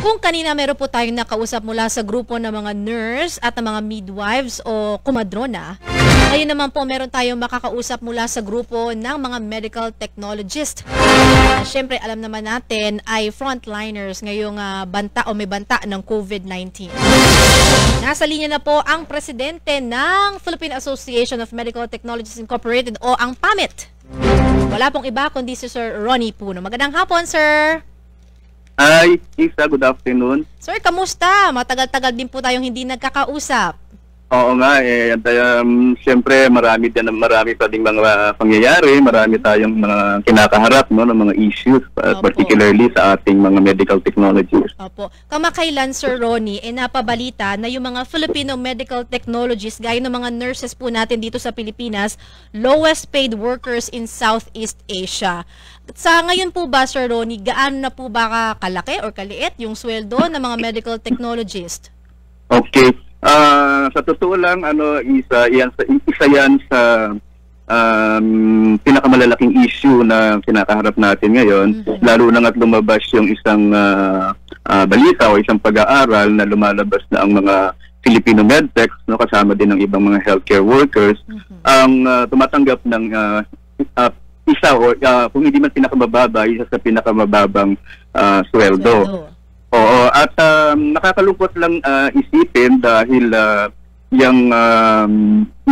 Kung kanina meron po tayong nakausap mula sa grupo ng mga nurse at ng mga midwives o kumadrona, ngayon naman po meron tayong makakausap mula sa grupo ng mga medical technologist. Siyempre alam naman natin ay frontliners ngayong banta o may banta ng COVID-19. Nasa linya na po ang presidente ng Philippine Association of Medical Technologists Incorporated o ang PAMIT. Wala pong iba kundi si Sir Ronnie Puno. Magandang hapon, sir! Hi, Isa, good afternoon. Sir, kamusta? Matagal-tagal din po tayong hindi nagkakausap. Oo nga, siyempre marami pa ding mga pangyayari, marami tayong mga kinakaharap no, ng mga issues, particularly sa ating mga medical technologies. Opo. Kamakailan, Sir Ronnie, napabalita na yung mga Filipino medical technologists, gaya ng mga nurses po natin dito sa Pilipinas, lowest paid workers in Southeast Asia. Sa ngayon po ba, Sir Ronnie, gaano na po ba kalaki or kaliit yung sweldo ng mga medical technologist? Okay. Sa totoo lang, isa yan sa pinakamalalaking issue na kinakaharap natin ngayon, lalo na nga't lumabas yung isang balita o isang pag-aaral na lumalabas na ang mga Filipino medtechs, no, kasama din ng ibang mga healthcare workers, ang tumatanggap ng isa o kung hindi man pinakamababa, isa sa pinakamababang sweldo. Oo, at nakakalungkot lang isipin dahil yung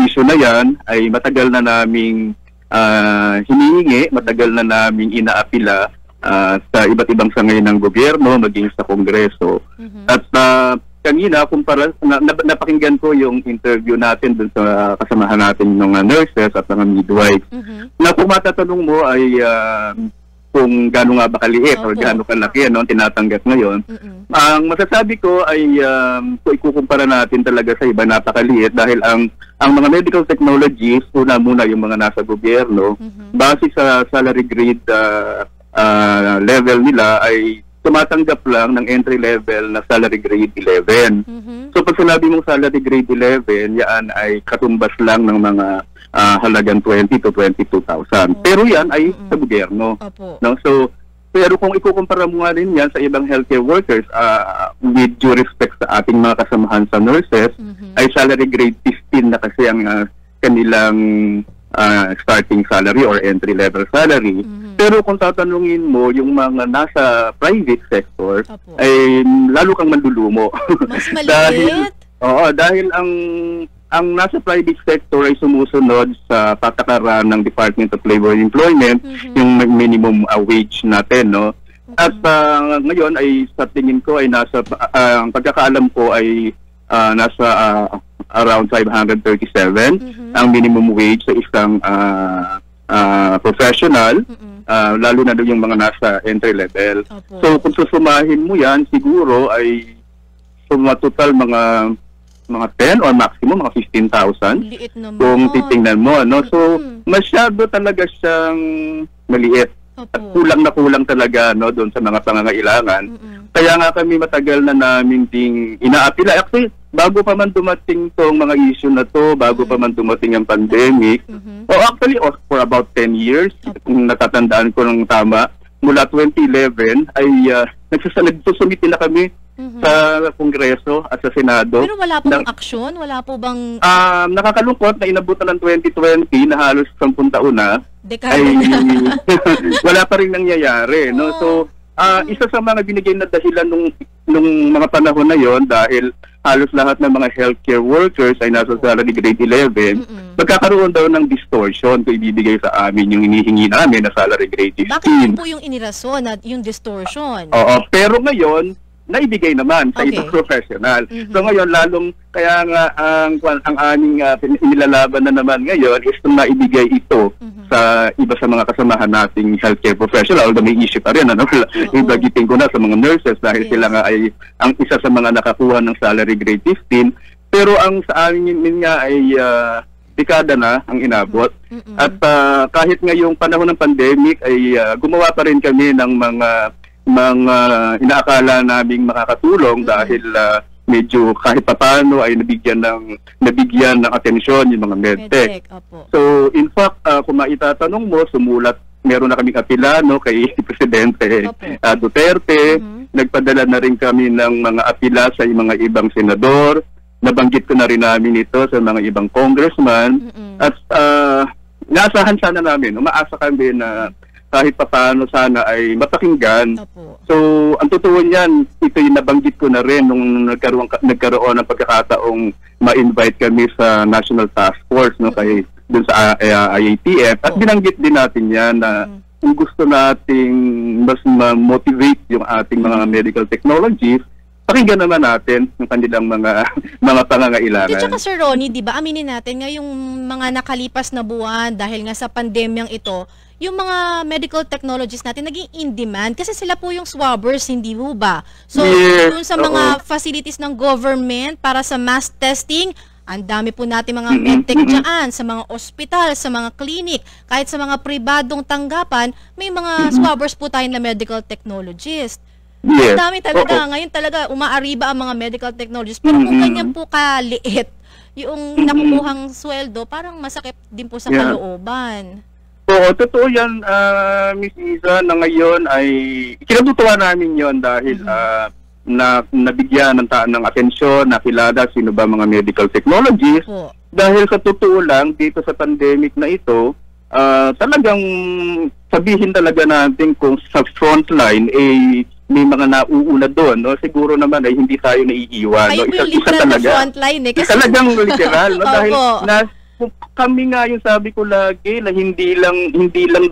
issue na yan ay matagal na naming hinihingi, matagal na naming inaapila sa iba't ibang sangay ng gobyerno, maging sa Kongreso. At kanina, napakinggan ko yung interview natin dun sa kasamahan natin ng nurses at mga midwives. Na kung matatanong mo ay kung gaano nga ba kaliit o gaano kalaki tinatanggap ngayon. Ang masasabi ko ay kung ikukumpara natin talaga sa iba, napakaliit dahil ang mga medical technologies, muna yung mga nasa gobyerno, base sa salary grade level nila ay tumatanggap lang ng entry level na salary grade 11. So pag sinabi mong salary grade 11, yan ay katumbas lang ng mga halagang 20 to 22,000. Pero yan ay sa gobyerno. No? So, pero kung ikukumpara mo nga rin yan sa ibang healthcare workers, with due respect sa ating mga kasamahan sa nurses, ay salary grade 15 na kasi ang kanilang starting salary or entry level salary. Pero kung tatanungin mo yung mga nasa private sector, ay lalo kang manlulumo. Mas maliit? Dahil ang nasa private sector ay sumusunod sa patakaran ng Department of Labor and Employment, yung minimum wage natin, no? At ngayon ay sa tingin ko ay nasa ang pagkakaalam ko ay nasa around 537 ang minimum wage sa isang professional, lalo na yung mga nasa entry level. So kung susumahin mo yan, siguro ay total mga 10 or maximum mga 15,000 kung titingnan mo, no? So masyado talaga siyang maliit at kulang talaga, no, doon sa mga pangangailangan. Kaya nga kami matagal na namin ding inaapila. Actually, bago pa man dumating tong mga issue na to, bago pa man dumating ang pandemic, for about 10 years, kung natatandaan ko ng tama, mula 2011 ay nagsusumiti na kami sa Kongreso at sa Senado. Pero wala po bang aksyon? Wala po bang... nakakalungkot na inabutan ng 2020 na halos 10 taon na, ay wala pa rin nangyayari. No? So, isa sa mga binigay na dahilan nung mga panahon na yon, dahil halos lahat ng mga healthcare workers ay nasa salary grade 11, magkakaroon daw ng distortion kung ibibigay sa amin yung inihingi namin na salary grade 15. Bakit yun po yung inirason at yung distortion? Oo, pero ngayon, naibigay naman sa ibang professional. So ngayon, kaya nga ang aming inilalaban na naman ngayon is na ibigay ito sa iba sa mga kasamahan nating healthcare professional. Although may issue pa rin, yung bagitin ko na sa mga nurses dahil sila nga ay ang isa sa mga nakakuha ng salary grade 15. Pero ang sa amin nga ay dekada na ang inabot. At kahit ngayong panahon ng pandemic ay gumawa pa rin kami ng mga inaakala naming makakatulong dahil medyo kahit papaano ay nabigyan ng atensyon yung mga medtech. So in fact, kung maitatanong mo, sumulat meron na kaming apila, no, kay Presidente Duterte. Nagpadala na rin kami ng mga apila sa mga ibang senador. Nabanggit ko na rin namin ito sa mga ibang congressman. At naasahan sana namin, umaasa kami na kahit papaano sana ay mapakinggan. So, ang totoo niyan, ito yung nabanggit ko na rin nung nagkaroon ng pagkakataong ma-invite kami sa National Task Force, no, kay dun sa IATF. At binanggit din natin yan na kung gusto nating mas ma-motivate yung ating mga medical technologies, pakinggan naman natin yung kanilang mga pangangailangan. At saka Sir Ronnie, di ba, aminin natin ngayong mga nakalipas na buwan dahil nga sa pandemyang ito, yung mga medical technologies natin naging in demand kasi sila po yung swabbers, hindi po ba? So, dun sa mga facilities ng government para sa mass testing, ang dami po natin mga medtech dyan, sa mga ospital, sa mga clinic, kahit sa mga pribadong tanggapan, may mga swabbers po tayo na medical technologists. Ang dami talaga. Ngayon talaga, umaariba ang mga medical technologies. Pero kung ganyan po kaliit, yung nakukuhang sweldo, parang masakit din po sa kalooban. Oo, totoo yan, Miss Isa, na ngayon ay kinatutuwa namin yon dahil na nabigyan ng atensyon, nakilala sino ba mga medical technologies. Dahil sa totoo lang, dito sa pandemic na ito, talagang sabihin talaga natin kung sa frontline may mga nauuna doon, no? Siguro naman ay hindi tayo naiiwan. Kayo No? yung literal na frontline eh. Kasi talagang literal, no? Dahil kami nga yung sabi ko lagi na hindi lang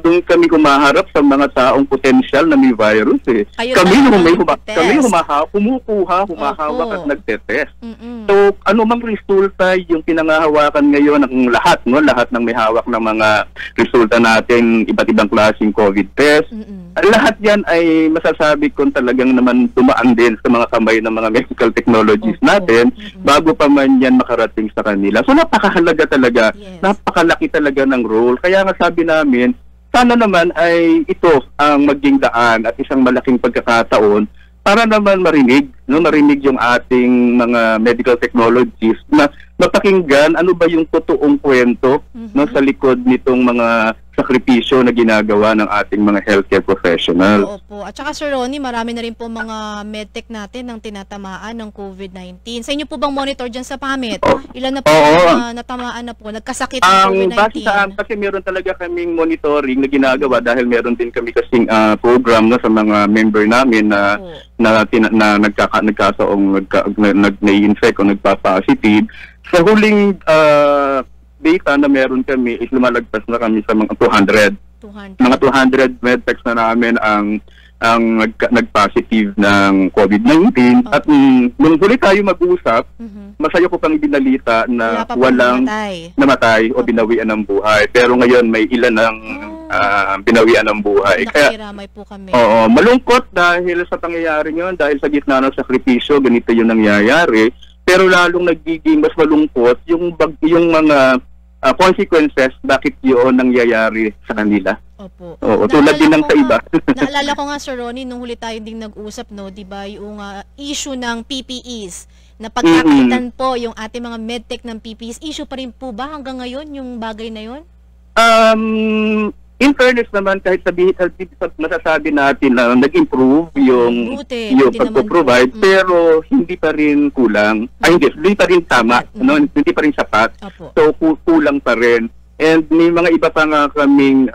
doon kami humaharap sa mga taong potensyal na may virus eh. Kami humahawak at nagtetest. So ano mang resulta yung pinangahawakan ngayon ng lahat, no? Lahat ng may hawak ng mga resulta natin, iba't ibang klaseng COVID test. Lahat yan ay masasabi ko talagang naman dumaan din sa mga kamay ng mga medical technologies natin bago pa man yan makarating sa kanila. So napakahalaga talaga. Napakalaki talaga ng role. Kaya nga sabi namin, sana naman ay ito ang maging daan at isang malaking pagkakataon para naman marinig yung ating mga medical technologies na mapakinggan ano ba yung totoong kwento no, sa likod nitong mga sakripisyo na ginagawa ng ating mga healthcare professionals. Opo. At saka Sir Ronnie, marami na rin po mga medtech natin ng tinatamaan ng COVID-19. Sa inyo po bang monitor dyan sa PAMIT? Ilan na po natamaan na po, nagkasakit ng COVID-19? Base saan, kasi meron talaga kaming monitoring na ginagawa dahil meron din kami kasing program no, sa mga member namin na nag-infect o nagpa-positive. Sa huling data na meron kami is lumalagpas na kami sa mga 200. Mga 200 medtechs na namin ang nag-positive ng COVID-19. At nung huli tayo mag-usap, masaya ko pang ibinalita na walang namatay o binawian ng buhay. Pero ngayon may ilan ang binawian ng buhay. Nakikiramay po kami. Oo, malungkot dahil sa pangyayari nyon, dahil sa gitna ng sakripisyo, ganito yung nangyayari. Pero lalong nagiging mas malungkot yung mga consequences bakit yun nangyayari sa kanila. Opo. Oo, tulad din ng sa iba. Naalala ko nga Sir Ronnie, nung huli tayo din nag-usap, no, di ba, yung issue ng PPEs, na pagkakitan po yung ating mga medtech ng PPEs, issue pa rin po ba hanggang ngayon yung bagay na yun? In fairness naman, kahit masasabi natin na nag-improve yung pag-provide, pero hindi pa rin kulang. Hindi pa rin tama, no? Hindi pa rin sapat. So, kulang pa rin. And may mga iba pa nga kaming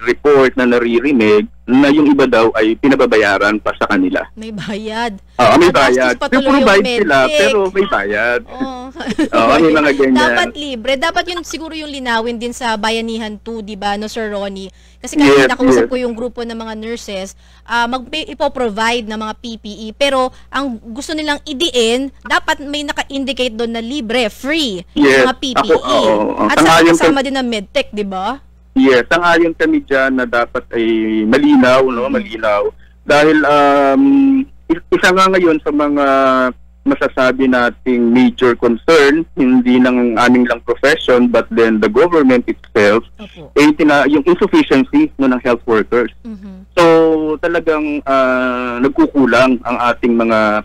report na naririnig na yung iba daw ay pinababayaran pa sa kanila. May bayad. May bayad. Provide sila, pero may bayad. May mga ganyan. Dapat libre. Dapat yun siguro yung linawin din sa Bayanihan 2, di ba, no, Sir Ronnie? Kasi kahit nakausap ko yung grupo ng mga nurses, ipoprovide ng mga PPE, pero ang gusto nilang idiin, dapat may naka-indicate doon na libre, free, yung mga PPE. At saka kasama din ng medtech, di ba? Yes, sang-ayon kami dyan na dapat ay malinaw, no? Malinaw. Dahil isa nga ngayon sa mga masasabi nating major concern, hindi ng aming lang profession, but then the government itself, yung insufficiency no, ng health workers. So talagang nagkukulang ang ating mga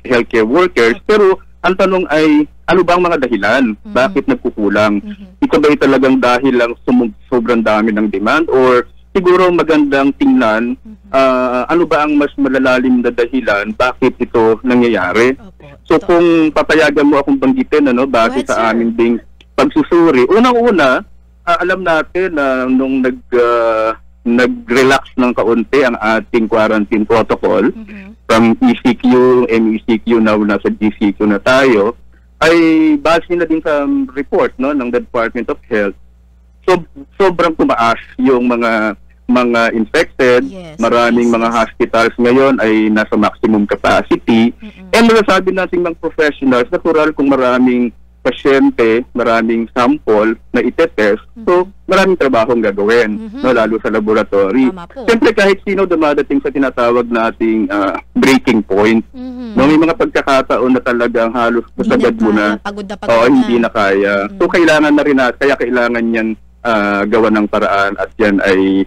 healthcare workers, pero ang tanong ay, ano ba ang mga dahilan? Bakit nagkukulang? Ito ba talagang dahil lang sobrang dami ng demand, or siguro magandang tingnan ano ba ang mas malalalim na dahilan bakit ito nangyayari? So kung papayagan mo akong banggitin, base sa aming ding pagsusuri, unang-una, alam natin na nung nag-relax ng kaunti ang ating quarantine protocol from ECQ, MECQ, now nasa GCQ na tayo, ay base na din sa report ng Department of Health. So, sobrang tumaas yung mga infected, maraming mga hospitals ngayon ay nasa maximum capacity, and masasabi natin mga professionals, natural kung maraming pasyente, maraming sample na itetest, so maraming trabahong gagawin, lalo sa laboratory. Siyempre kahit sino dumadating sa tinatawag nating breaking point, may mga pagkakataon na talagang halos kasagad mo na, hindi na kaya. So kailangan na rin kaya kailangan yan gawa ng paraan at yan ay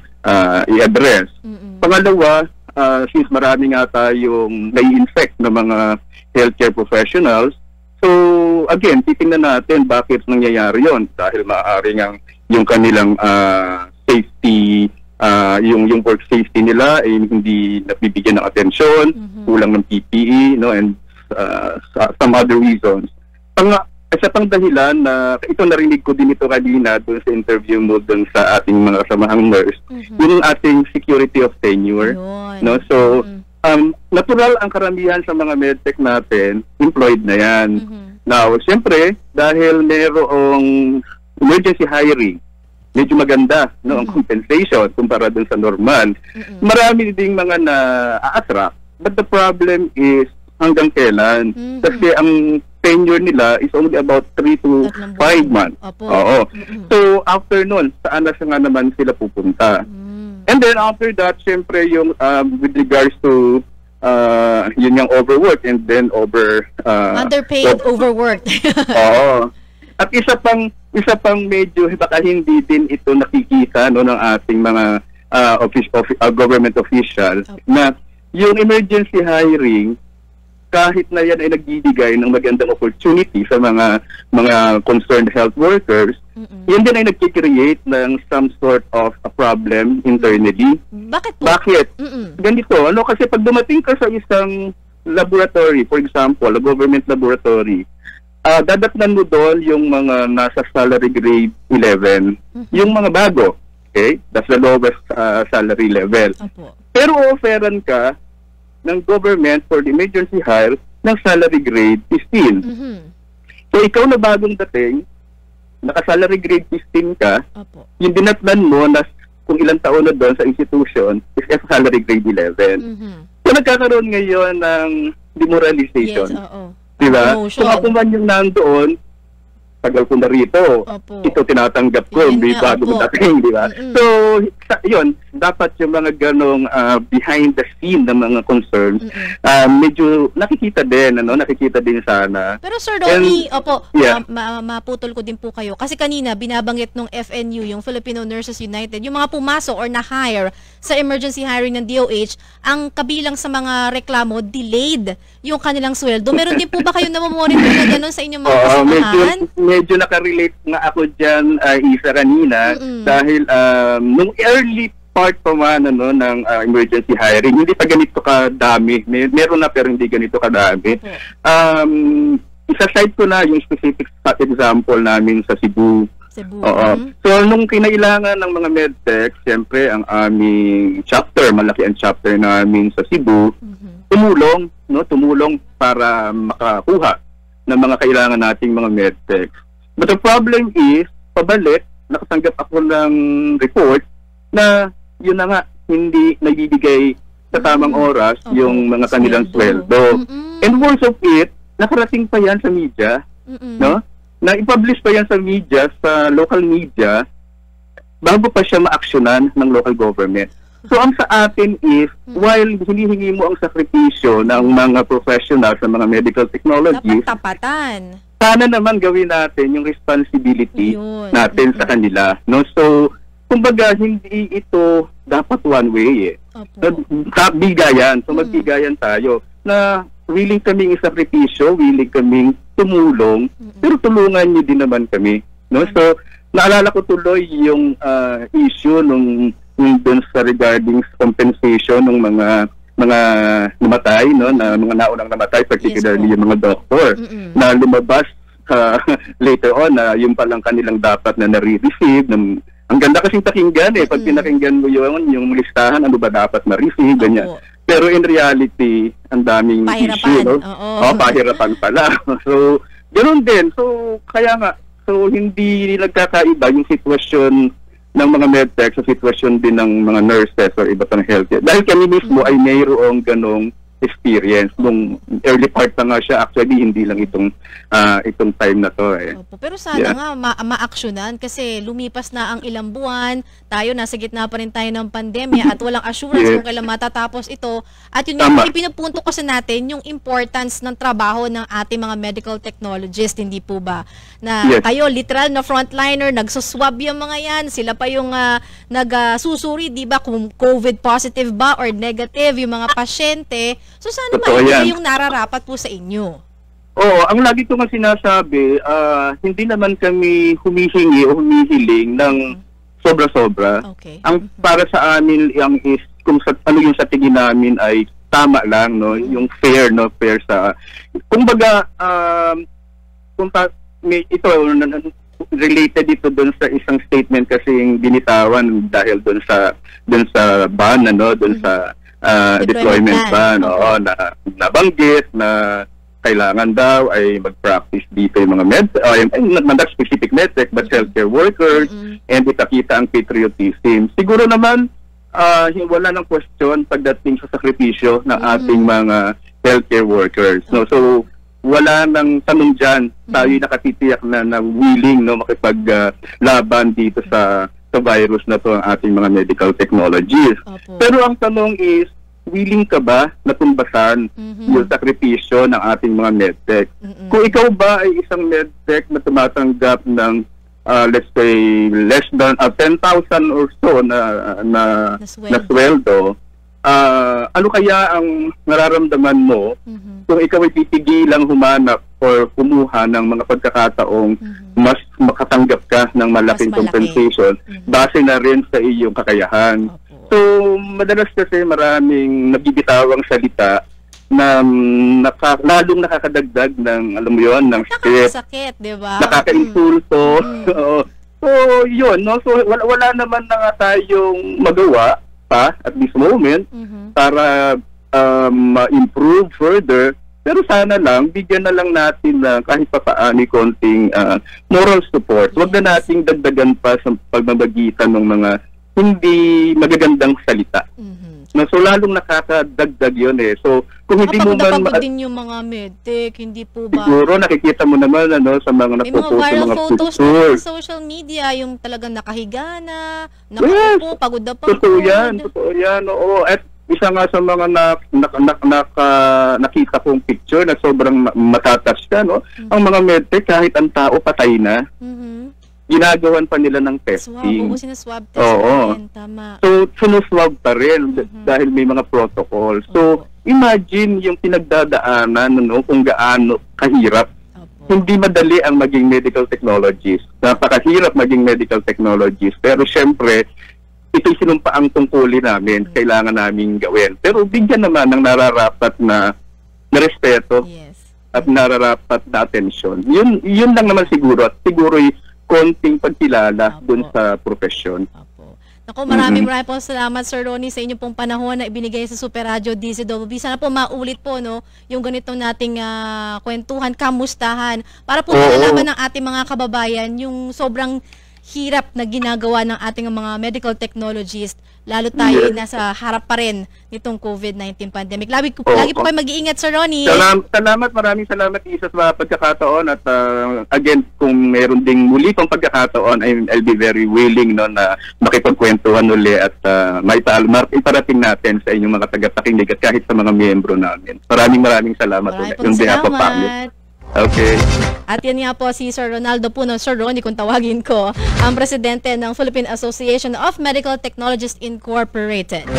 i-address. Pangalawa, since marami nga tayong nai-infect na mga healthcare professionals, so again, titingnan natin bakit nangyayari yon, dahil maaaring yung kanilang safety, yung work safety nila ay hindi nabibigyan ng atensyon, kulang ng PPE, and some other reasons. Isa pang dahilan na ito narinig ko din ito kanina doon sa interview mo doon sa ating mga kasamahang nurse, yung ating security of tenure, so natural ang karamihan sa mga medtech natin, employed na yan. Now, siyempre, dahil mayroong emergency hiring, medyo maganda ang compensation kumpara dun sa normal. Marami ding mga na-attract, but the problem is hanggang kailan? Kasi ang tenure nila is only about 3 to 5 months. Oo. So, after nun, saan na nga naman sila pupunta? And then, after that, siyempre, yung with regards to yun yung overwork and then underpaid, overworked. Oo. At isa pang medyo baka hindi din ito nakikita ng ating mga government official, na yung emergency hiring, kahit na yan ay nagbibigay ng magandang opportunity sa mga concerned health workers, yan din ay nagkikreate ng some sort of a problem internally. Bakit po? Bakit? Ganito, kasi pag dumating ka sa isang laboratory, for example, a government laboratory, dadatnan mo doon yung mga nasa salary grade 11, yung mga bago, okay? That's the lowest salary level. Pero offeran ka ng government for the emergency hire ng salary grade 15. So ikaw na bagong dating, naka-salary grade 15 ka, yung dinatnan mo na kung ilang taon na doon sa institution is salary grade 11. So nagkakaroon ngayon ng demoralization. Diba? Kung ako man yung nandoon, tagal ko na rito, ito tinatanggap ko, may bago dating, di ba? So, yun, dapat yung mga ganong behind the scene ng mga concerns, medyo nakikita din sana. Pero Sir Donnie, maputol ko din po kayo. Kasi kanina, binabanggit nung FNU, yung Filipino Nurses United, yung mga pumasok or na-hire sa emergency hiring ng DOH, ang kabilang sa mga reklamo, delayed yung kanilang sweldo. Meron din po ba kayo namomonitor na gano'n sa inyong mga kasamahan? Medyo nakarelate nga ako dyan, Isa, kanina, dahil nung early part pa man ng emergency hiring, hindi pa ganito kadami. Meron na pero hindi ganito kadami. Isa-side ko na yung specific example namin sa Cebu. So, nung kinailangan ng mga medtech, siyempre ang aming chapter, malaki ang chapter namin sa Cebu, tumulong para makakuha ng mga kailangan nating mga medtech. But the problem is, pabalik, nakatanggap ako ng report na yun na nga, hindi nabibigay sa tamang oras yung mga kanilang sweldo. And worst of it, nakarating pa yan sa media, na i-publish pa yan sa media, sa local media, bago pa siya ma-actionan ng local government. So ang sa atin is, while hinihingi mo ang sakripisyo ng mga professionals sa mga medical technologies, dapat tapatan. Sana naman gawin natin yung responsibility natin sa kanila. So, kumbaga, hindi ito dapat one way bigayan. So, magbigayan tayo na willing kaming isakripisyo, willing kaming tumulong, pero tulungan niyo din naman kami, no? So, naalala ko tuloy yung issue nung doon sa regarding compensation ng mga namatay, no, na mga naunang namatay, particularly yung mga doktor, na lumabas later on na yung palang kanilang dapat na nare-receive. Ang ganda kasing pakinggan pag pinakinggan mo yung listahan, ano ba dapat ma-receive, ganyan. Pero in reality, ang daming issue, no? Pahirapan pala. So, ganoon din. So, kaya nga, so hindi nagkakaiba yung sitwasyon ng mga medtech sa sitwasyon din ng mga nurses or iba pang healthcare. Dahil kami mismo ay mayroong ganong experience. Nung early part pa nga siya, actually hindi lang itong time na to. Opo, pero sana nga ma-aksyonan kasi lumipas na ang ilang buwan, tayo nasa gitna pa rin tayo ng pandemya at walang assurance kung kailan matatapos ito. At yun yung ipinapunto kasi natin yung importance ng trabaho ng ating mga medical technologists, hindi po ba? Na kayo literal na frontliner, nagsuswab yung mga yan, sila pa yung nagsusuri, di ba, kung COVID positive ba or negative yung mga pasyente. So sana maibigay yung nararapat po sa inyo. Oo, ang lagi ko nga sinasabi, hindi naman kami humihingi o humihiling ng sobra-sobra. Ang para sa amin ang is kung ano yung sa tingin namin ay tama lang, no, yung fair, no, fair sa kumbaga kung ito related ito doon sa isang statement kasi yung binitawan dahil doon sa ban, ano, doon sa deployment ban, na nabanggit na kailangan daw ay mag-practice dito yung mga not specific medtech but healthcare workers and itakita ang patriotism. Siguro naman wala nang question pagdating sa sakripisyo ng ating mga healthcare workers. No? So wala nang tanong dyan. Tayo nakatitiyak na willing, no, makipaglaban dito sa virus na to ang ating mga medical technologies. Pero ang tanong is, willing ka ba na tumbasan yung sakripisyo ng ating mga medtech? Kung ikaw ba ay isang medtech na tumatanggap ng let's say less than 10,000 or so na sweldo, ano kaya ang nararamdaman mo kung ikaw ay pipigilang humanap or kumuha ng mga pagkakataong mas makatanggap ka ng malaking compensation base na rin sa iyong kakayahan? So, madalas kasi maraming nabibitawang salita na lalong nakakadagdag ng, alam mo yun, ng nakakasakit, di ba? Nakaka-insulto. So, yun, no? So, wala naman na nga tayong magawa pa at this moment para ma-improve further. Pero sana lang, bigyan na lang natin kahit pa paani konting moral support. Huwag na nating dagdagan pa sa pagmamagitan ng mga hindi magagandang salita. No, so lalong nakakadagdag yun So kung hindi mo man din yung mga medtech, hindi po ba? Siguro nakikita mo naman sa mga nagpo-post mga mga photos sa social media, yung talagang nakahiga na, nakaupo, pagod na pagod. Totoo yan. Oo. At isa nga sa mga nakita kong picture na sobrang matatas ka, no? Ang mga medtech, kahit ang tao patay na, ginagawan pa nila ng testing. Sinaswab test tama. So, sinuswab pa rin dahil may mga protocol. So, imagine yung pinagdadaanan, no, kung gaano kahirap. Hindi madali ang maging medical technologist. Napakahirap maging medical technologist. Pero syempre, ito'y sinumpaang tungkulin namin, kailangan naming gawin. Pero bigyan naman ng nararapat na respeto at nararapat na atensyon. Yun lang naman siguro. At siguro'y konting pagkilala dun sa profesyon. Naku, maraming po salamat, Sir Ronnie, sa inyong pong panahon na ibinigay sa Super Radio DZWB. Sana po maulit po, no, yung ganitong nating kwentuhan, kamustahan, para po malalaman ng ating mga kababayan yung sobrang hirap na ginagawa ng ating mga medical technologists, lalo tayo nasa harap pa rin nitong COVID-19 pandemic. Lagi po kayo mag-iingat, Sir Ronnie. Salamat, maraming salamat isa sa pagkakataon at again, kung meron ding muli pang pagkakataon, I'll be very willing, no, na makipagkwentuhan uli at iparating natin sa inyong mga tagapakinig at kahit sa mga miyembro namin. Maraming salamat ulit. Yung behalf of family. Okay. At yan nga po si Sir Ronaldo Puno, Sir Ronnie kung tawagin ko, ang presidente ng Philippine Association of Medical Technologists Incorporated.